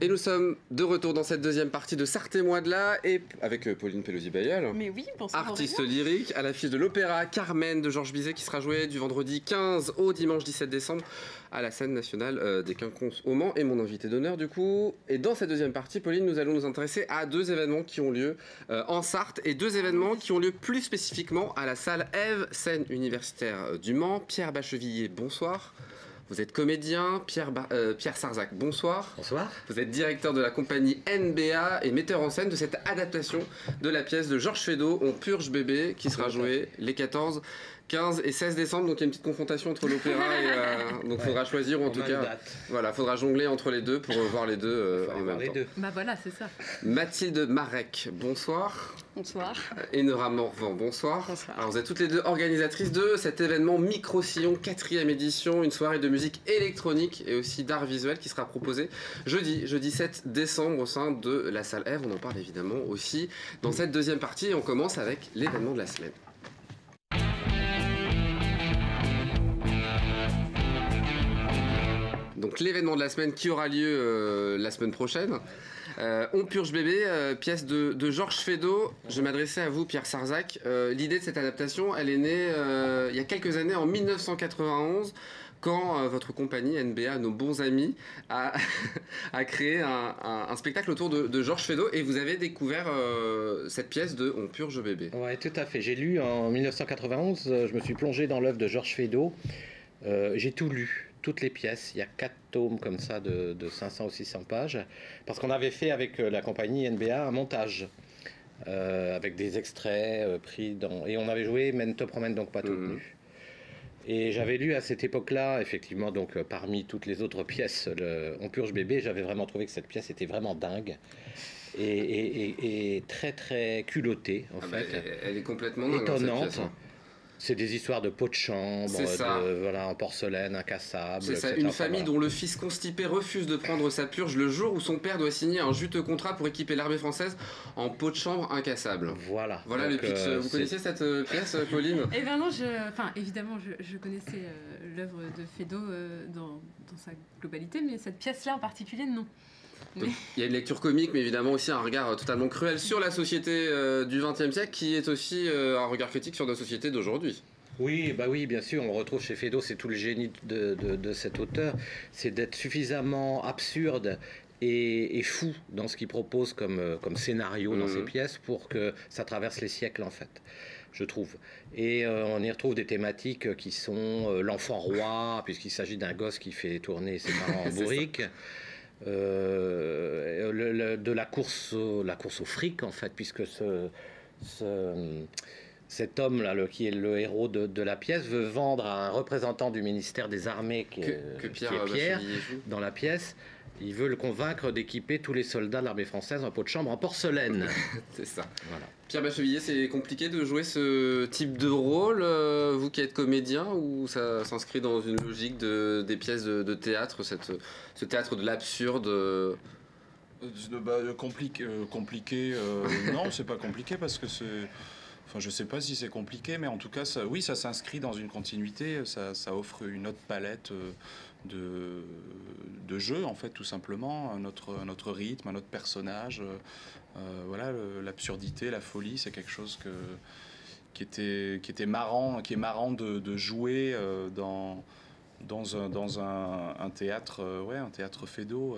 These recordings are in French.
Et nous sommes de retour dans cette deuxième partie de Sartez-moi de là, et avec Pauline Pelosi-Bayel, Mais oui, bonsoir, artiste lyrique, à l'affiche de l'opéra Carmen de Georges Bizet qui sera joué du vendredi 15 au dimanche 17 décembre à la scène nationale des Quinconces au Mans, et mon invité d'honneur du coup. Et dans cette deuxième partie, Pauline, nous allons nous intéresser à deux événements qui ont lieu en Sarthe, et deux événements qui ont lieu plus spécifiquement à la salle Ève, scène universitaire du Mans. Pierre Bachevillier, bonsoir. Vous êtes comédien. Pierre Sarzac, bonsoir. Bonsoir. Vous êtes directeur de la compagnie NBA et metteur en scène de cette adaptation de la pièce de Georges Feydeau, On purge bébé, qui sera jouée les 14, 15 et 16 décembre. Donc il y a une petite confrontation entre l'opéra et... donc il faudra choisir, ou en tout cas... Voilà, faudra jongler entre les deux pour voir les deux en même temps. Bah voilà, c'est ça. Mathilde Marek, bonsoir. Bonsoir. Et Nora Morvan, bonsoir. Bonsoir. Alors vous êtes toutes les deux organisatrices de cet événement Micro-Sillon, 4e édition, une soirée de musique électronique et aussi d'art visuel qui sera proposée jeudi 7 décembre au sein de la salle Ève. On en parle évidemment aussi dans cette deuxième partie et on commence avec l'événement de la semaine. Donc l'événement de la semaine qui aura lieu la semaine prochaine. On purge bébé, pièce de Georges Feydeau. Je vais m'adresser à vous, Pierre Sarzac. L'idée de cette adaptation, elle est née il y a quelques années, en 1991, quand votre compagnie NBA, nos bons amis, a créé un spectacle autour de Georges Feydeau, et vous avez découvert cette pièce de On purge bébé. Ouais, tout à fait. J'ai lu en 1991, je me suis plongé dans l'œuvre de Georges Feydeau. J'ai tout lu. Toutes les pièces, il y a 4 tomes comme ça de 500 ou 600 pages, parce qu'on avait fait avec la compagnie NBA un montage, avec des extraits pris dans... Et on avait joué « Mais ne te promène donc pas toute nue ». Et j'avais lu à cette époque-là, effectivement, donc parmi toutes les autres pièces, On purge bébé, j'avais vraiment trouvé que cette pièce était vraiment dingue. Et très très culottée, en fait. Elle est complètement dingue, étonnante. cette pièce. C'est des histoires de pots de chambre, voilà, en porcelaine, incassable. C'est ça, une famille dont le fils constipé refuse de prendre sa purge le jour où son père doit signer un juteux contrat pour équiper l'armée française en pot de chambre incassable. Voilà. Voilà donc, le pitch. Vous connaissiez cette pièce, Pauline? Eh bien non, évidemment, je connaissais l'œuvre de Feydeau dans sa globalité, mais cette pièce-là en particulier, non. Donc, il y a une lecture comique, mais évidemment aussi un regard totalement cruel sur la société du XXe siècle, qui est aussi un regard critique sur nos sociétés d'aujourd'hui. Oui, bah oui, bien sûr, on retrouve chez Feydeau, c'est tout le génie de cet auteur, c'est d'être suffisamment absurde et fou dans ce qu'il propose comme scénario dans ses pièces pour que ça traverse les siècles, en fait, je trouve. Et on y retrouve des thématiques qui sont l'enfant roi, puisqu'il s'agit d'un gosse qui fait tourner ses parents en bourrique. De la course au fric, en fait, puisque cet homme-là, qui est le héros de la pièce, veut vendre à un représentant du ministère des Armées, qui est Pierre, dans la pièce. Il veut le convaincre d'équiper tous les soldats de l'armée française en pot de chambre en porcelaine. C'est ça. Voilà. Pierre Bachevillier, c'est compliqué de jouer ce type de rôle, vous qui êtes comédien, ou ça s'inscrit dans une logique des pièces de théâtre, ce théâtre de l'absurde compliqué, non, c'est pas compliqué parce que c'est... Enfin, je sais pas si c'est compliqué, mais en tout cas, ça s'inscrit dans une continuité, ça offre une autre palette de jeu, en fait, tout simplement, un autre rythme, un autre personnage. Voilà, l'absurdité, la folie, c'est quelque chose qui est marrant de jouer dans un théâtre, un théâtre Feydeau,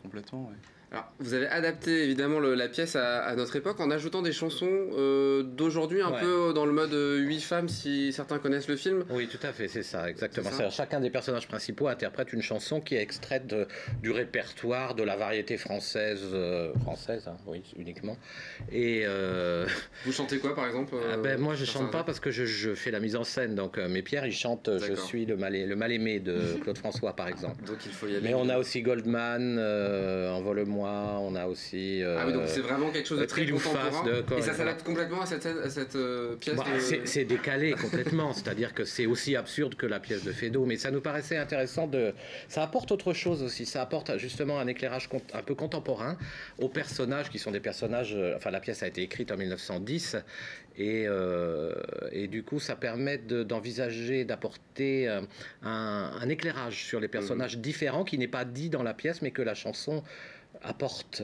complètement, ouais. Alors, vous avez adapté évidemment la pièce à notre époque en ajoutant des chansons d'aujourd'hui, un peu dans le mode 8 femmes, si certains connaissent le film. Oui, tout à fait, c'est ça, exactement. Chacun des personnages principaux interprète une chanson qui est extraite du répertoire de la variété française, oui, uniquement. Et vous chantez quoi, par exemple moi, je chante pas parce que je fais la mise en scène. Donc, mais Pierre, il chante Je suis le mal-aimé de Claude François, par exemple. Donc, il faut y aller. Mais on a aussi Goldman, Envole-moi. On a aussi... ah oui, donc c'est vraiment quelque chose de très contemporain. Et ça s'adapte complètement à cette pièce C'est décalé complètement, c'est-à-dire que c'est aussi absurde que la pièce de Feydeau, mais ça nous paraissait intéressant ça apporte autre chose aussi, ça apporte justement un éclairage un peu contemporain aux personnages qui sont des personnages... Enfin, la pièce a été écrite en 1910, et du coup, ça permet d'envisager, d'apporter un éclairage sur les personnages différents qui n'est pas dit dans la pièce, mais que la chanson apporte.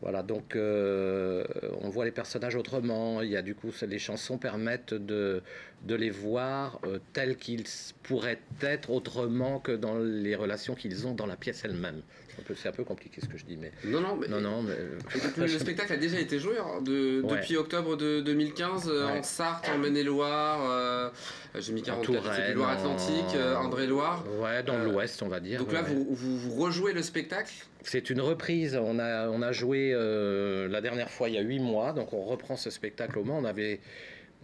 Voilà, donc on voit les personnages autrement. Il y a du coup, les chansons permettent de les voir tels qu'ils pourraient être autrement que dans les relations qu'ils ont dans la pièce elle-même. C'est un peu compliqué ce que je dis, mais non, mais le spectacle a déjà été joué depuis octobre de 2015 en Sarthe, en Maine-et-Loire. J'ai mis 44 Loire-Atlantique, Indre-et-Loire. Ouais, dans l'Ouest, on va dire. Donc là, vous rejouez le spectacle. C'est une reprise. On a joué la dernière fois il y a 8 mois, donc on reprend ce spectacle au Mans.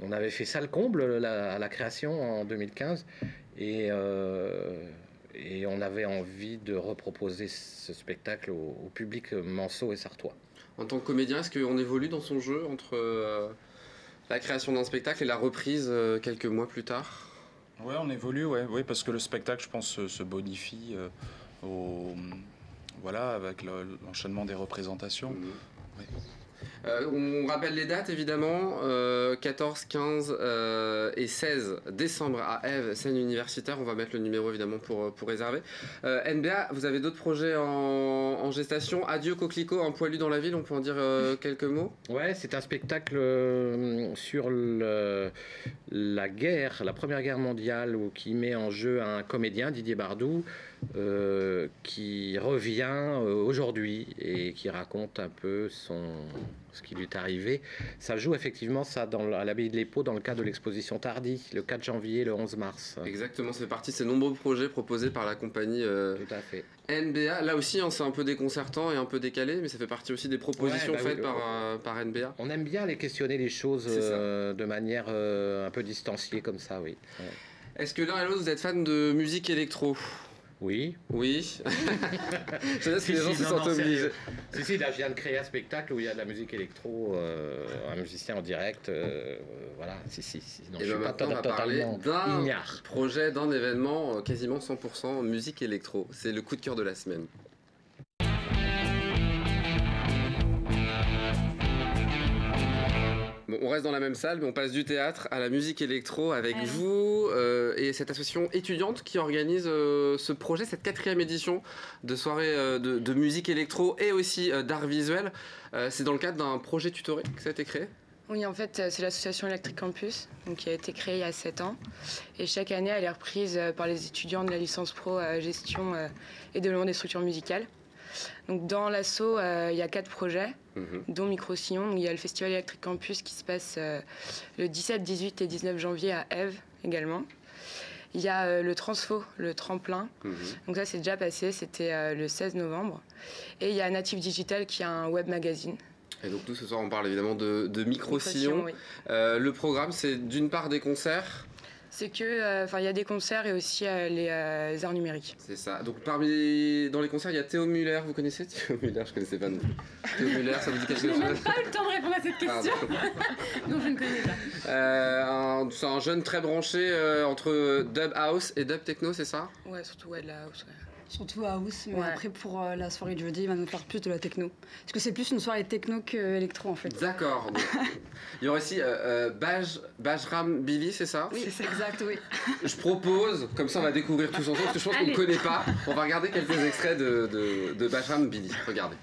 On avait fait salle comble à la création en 2015 et on avait envie de reproposer ce spectacle au public manceau et sartois. En tant que comédien, est-ce qu'on évolue dans son jeu entre la création d'un spectacle et la reprise quelques mois plus tard? Ouais, on évolue, oui, parce que le spectacle, je pense, se bonifie avec l'enchaînement des représentations. Ouais. On rappelle les dates évidemment, 14, 15 et 16 décembre à Ève, scène universitaire. On va mettre le numéro évidemment pour réserver. NBA, vous avez d'autres projets en gestation? Adieu Coquelicot, un poilu dans la ville, on peut en dire quelques mots? Ouais, c'est un spectacle sur la guerre, la Première Guerre mondiale, qui met en jeu un comédien, Didier Bardou, qui revient aujourd'hui et qui raconte un peu ce qui lui est arrivé. Ça joue effectivement à l'abbaye de l'Épau dans le cadre de l'exposition Tardy, le 4 janvier et le 11 mars. Exactement, c'est parti de ces nombreux projets proposés par la compagnie Tout à fait. NBA. Là aussi, c'est un peu déconcertant et un peu décalé, mais ça fait partie aussi des propositions faites par NBA. On aime bien aller questionner les choses de manière un peu distanciée comme ça, oui. Ouais. Est-ce que l'un et l'autre, vous êtes fan de musique électro? Oui. Oui. Je sais que les gens se sentent obligés. Si, là, je viens de créer un spectacle où il y a de la musique électro, un musicien en direct. Voilà, si. Non, et je suis pas totalement ignare. Projet, d'un événement quasiment 100% musique électro. C'est le coup de cœur de la semaine. Bon, on reste dans la même salle, mais on passe du théâtre à la musique électro avec vous et cette association étudiante qui organise ce projet, cette 4e édition de soirée de musique électro et aussi d'art visuel. C'est dans le cadre d'un projet tutoré que ça a été créé? Oui, en fait, c'est l'association Electric Campus, donc, qui a été créée il y a 7 ans. Et chaque année, elle est reprise par les étudiants de la licence pro gestion et développement des structures musicales. Donc, dans l'asso, il y a 4 projets, dont Micro-Sillon. Il y a le Festival Electric Campus qui se passe le 17, 18 et 19 janvier à Ève également. Il y a le Transfo, le tremplin. Donc ça, c'est déjà passé, c'était le 16 novembre. Et il y a Native Digital qui a un web magazine. Et donc nous, ce soir, on parle évidemment de Micro-Sillon. Oui. Le programme, c'est d'une part des concerts. C'est que, il y a des concerts et aussi les arts numériques. C'est ça. Donc dans les concerts, il y a Théo Muller. Vous connaissez Théo Muller? Je connaissais pas non plus. Théo Muller, ça vous dit quelque chose? Je n'ai même pas eu le temps de répondre à cette question. Non, je ne connais pas. C'est un jeune très branché entre dub house et dub techno, c'est ça? Ouais, surtout de la house. Ouais. Surtout house, mais après pour la soirée de jeudi, il va nous faire plus de la techno. Parce que c'est plus une soirée techno qu'électro en fait. D'accord. Il y aura aussi Bajram Billy, c'est ça? Oui, c'est exact, oui. Je propose, comme ça on va découvrir tous ensemble, parce que je pense qu'on ne connaît pas. On va regarder quelques extraits de Bajram Billy. Regardez.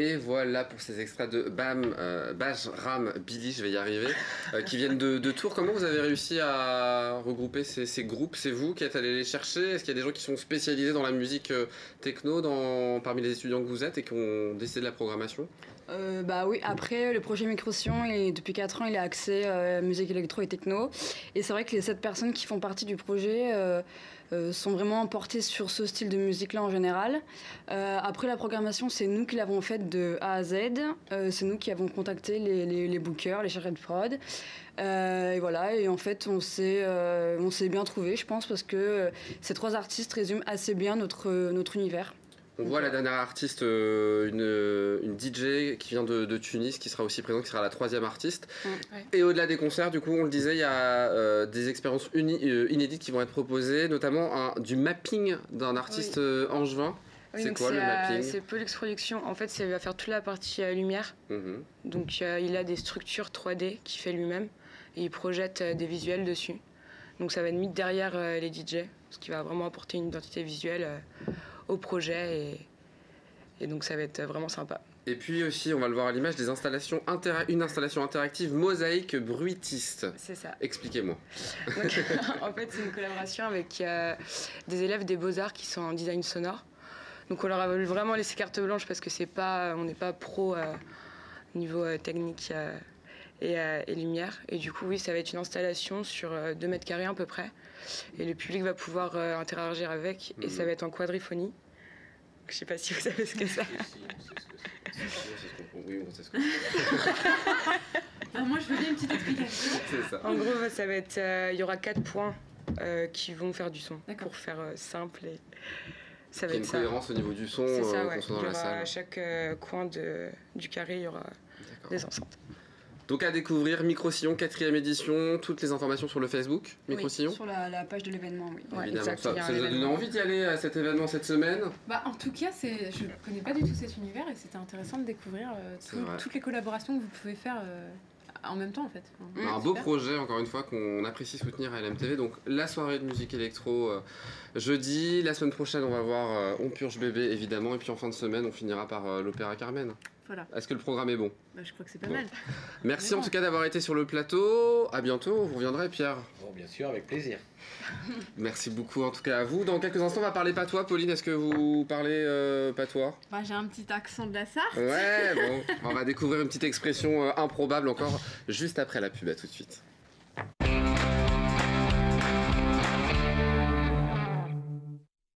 Et voilà pour ces extraits de Bajram Billy, je vais y arriver, qui viennent de Tours. Comment vous avez réussi à regrouper ces groupes? C'est vous qui êtes allé les chercher? Est-ce qu'il y a des gens qui sont spécialisés dans la musique techno parmi les étudiants que vous êtes et qui ont décidé de la programmation? Bah oui, après le projet Microsion, depuis 4 ans, il est axé musique électro et techno. Et c'est vrai que les 7 personnes qui font partie du projet sont vraiment portées sur ce style de musique-là en général. Après la programmation, c'est nous qui l'avons faite de A à Z. C'est nous qui avons contacté les bookers, les chargés de prod. Et voilà, et en fait, on s'est bien trouvé, je pense, parce que ces 3 artistes résument assez bien notre univers. On voit la dernière artiste, une DJ qui vient de Tunis, qui sera aussi présente, qui sera la 3e artiste. Ouais. Et au-delà des concerts, du coup, on le disait, il y a des expériences inédites qui vont être proposées, notamment du mapping d'un artiste angevin. Oui, c'est quoi le mapping? C'est Pollux Production. En fait, il va faire toute la partie lumière. Donc, il a des structures 3D qu'il fait lui-même et il projette des visuels dessus. Donc, ça va être mis derrière les DJ, ce qui va vraiment apporter une identité visuelle au projet et donc ça va être vraiment sympa. Et puis aussi, on va le voir à l'image, une installation interactive mosaïque bruitiste. C'est ça. Expliquez-moi. Donc, en fait, c'est une collaboration avec des élèves des Beaux-Arts qui sont en design sonore. Donc on leur a vraiment laissé carte blanche parce que on n'est pas pro niveau technique et lumière. Et du coup, oui, ça va être une installation sur 2 mètres carrés à peu près. Et le public va pouvoir interagir avec. Et ça va être en quadriphonie. Je ne sais pas si vous savez ce que c'est. Oui, on sait ce que c'est. Moi, je veux bien une petite explication. C'est ça. En gros, ça va être, il y aura 4 points qui vont faire du son. Pour faire simple. Et ça va être une cohérence au niveau du son qu'on soit dans la salle. À chaque coin du carré, il y aura des enceintes. Donc à découvrir, Microsillon 4e édition, toutes les informations sur le Facebook, Microsillon. Oui, sur la page de l'événement, oui. Ouais, évidemment, exact, ça vous a donné envie d'y aller à cet événement cette semaine? En tout cas, je ne connais pas du tout cet univers et c'était intéressant de découvrir toutes les collaborations que vous pouvez faire en même temps en fait. Un beau projet, encore une fois, qu'on apprécie soutenir à LMTV. Donc la soirée de musique électro jeudi, la semaine prochaine on va voir On Purge Bébé évidemment, et puis en fin de semaine on finira par l'Opéra Carmen. Voilà. Est-ce que le programme est bon? Je crois que c'est pas mal. Merci en tout cas d'avoir été sur le plateau. À bientôt, vous reviendrez Pierre. Bon, bien sûr, avec plaisir. Merci beaucoup en tout cas à vous. Dans quelques instants on va parler patois. Pauline, est-ce que vous parlez patois? J'ai un petit accent de la Sarthe. Ouais, bon, on va découvrir une petite expression improbable encore juste après la pub. À tout de suite.